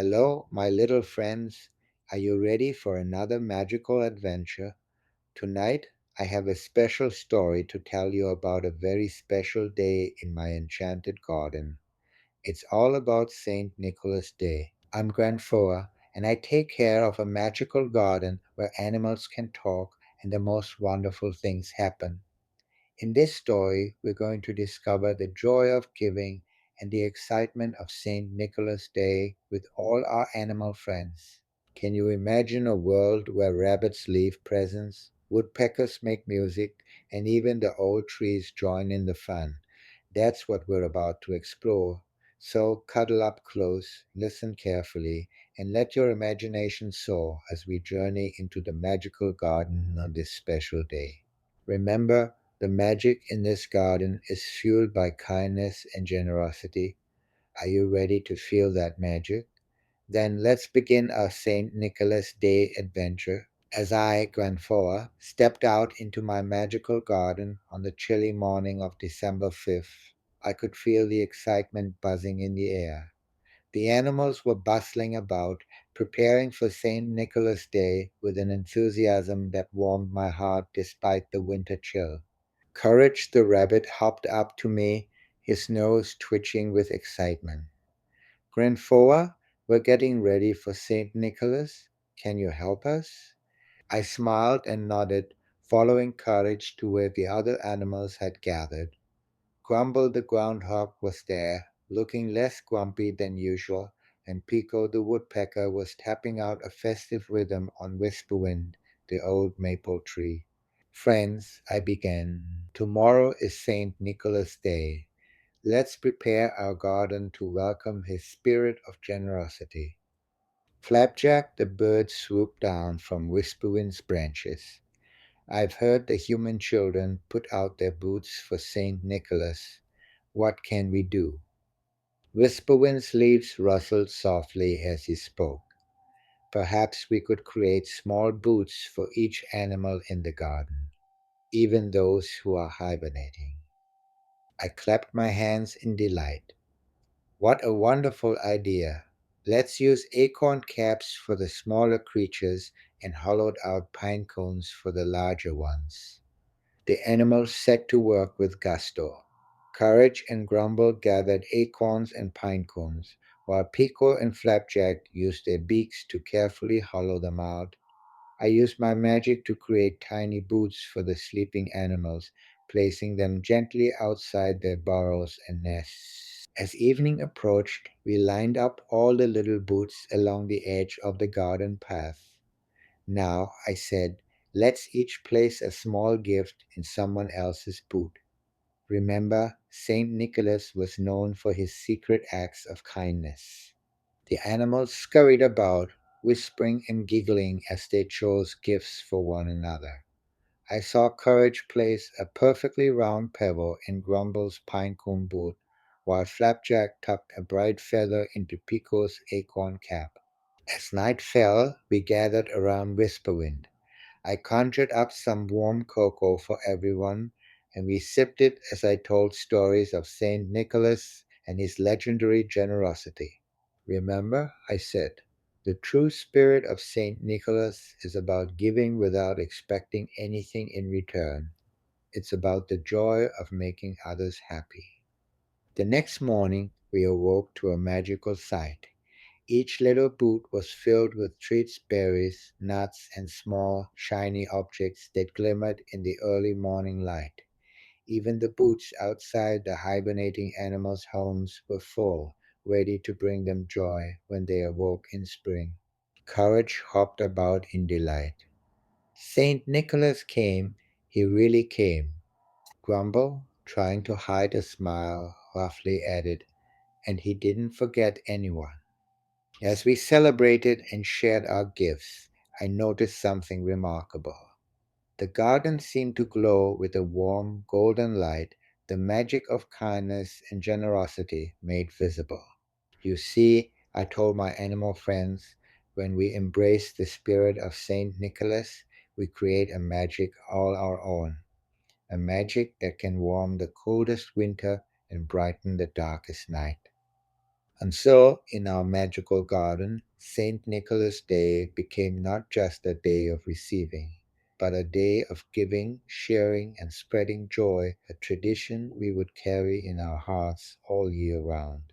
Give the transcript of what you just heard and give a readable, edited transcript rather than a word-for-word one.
Hello, my little friends. Are you ready for another magical adventure? Tonight, I have a special story to tell you about a very special day in my enchanted garden. It's all about St. Nicholas Day. I'm Granfoa, and I take care of a magical garden where animals can talk and the most wonderful things happen. In this story, we're going to discover the joy of giving and the excitement of St. Nicholas Day with all our animal friends. Can you imagine a world where rabbits leave presents, woodpeckers make music, and even the old trees join in the fun? That's what we're about to explore. So cuddle up close, listen carefully, and let your imagination soar as we journey into the magical garden on this special day. Remember, the magic in this garden is fueled by kindness and generosity. Are you ready to feel that magic? Then let's begin our St. Nicholas Day adventure. As I, Granfoa, stepped out into my magical garden on the chilly morning of December 5th, I could feel the excitement buzzing in the air. The animals were bustling about, preparing for St. Nicholas Day with an enthusiasm that warmed my heart despite the winter chill. Courage the rabbit hopped up to me, his nose twitching with excitement. Granfoa, we're getting ready for St. Nicholas. Can you help us? I smiled and nodded, following Courage to where the other animals had gathered. Grumble the Groundhog was there, looking less grumpy than usual, and Pico the Woodpecker was tapping out a festive rhythm on Whisperwind, the old maple tree. Friends, I began, tomorrow is St. Nicholas Day. Let's prepare our garden to welcome his spirit of generosity. Flapjack the bird swooped down from Whisperwind's branches. I've heard the human children put out their boots for St. Nicholas. What can we do? Whisperwind's leaves rustled softly as he spoke. Perhaps we could create small boots for each animal in the garden, even those who are hibernating. I clapped my hands in delight. What a wonderful idea! Let's use acorn caps for the smaller creatures and hollowed out pine cones for the larger ones. The animals set to work with gusto. Courage and Grumble gathered acorns and pine cones, while Pico and Flapjack used their beaks to carefully hollow them out. I used my magic to create tiny boots for the sleeping animals, placing them gently outside their burrows and nests. As evening approached, we lined up all the little boots along the edge of the garden path. Now, I said, let's each place a small gift in someone else's boot. Remember, St. Nicholas was known for his secret acts of kindness. The animals scurried about, whispering and giggling as they chose gifts for one another. I saw Courage place a perfectly round pebble in Grumble's pinecone boot, while Flapjack tucked a bright feather into Pico's acorn cap. As night fell, we gathered around Whisperwind. I conjured up some warm cocoa for everyone, and we sipped it as I told stories of St. Nicholas and his legendary generosity. Remember, I said, the true spirit of St. Nicholas is about giving without expecting anything in return. It's about the joy of making others happy. The next morning, we awoke to a magical sight. Each little boot was filled with treats, berries, nuts, and small, shiny objects that glimmered in the early morning light. Even the boots outside the hibernating animals' homes were full, ready to bring them joy when they awoke in spring. Courage hopped about in delight. St. Nicholas came, he really came. Grumble, trying to hide a smile, roughly added, and he didn't forget anyone. As we celebrated and shared our gifts, I noticed something remarkable. The garden seemed to glow with a warm, golden light, the magic of kindness and generosity made visible. You see, I told my animal friends, when we embrace the spirit of Saint Nicholas, we create a magic all our own, a magic that can warm the coldest winter and brighten the darkest night. And so, in our magical garden, St. Nicholas Day became not just a day of receiving, but a day of giving, sharing, and spreading joy, a tradition we would carry in our hearts all year round.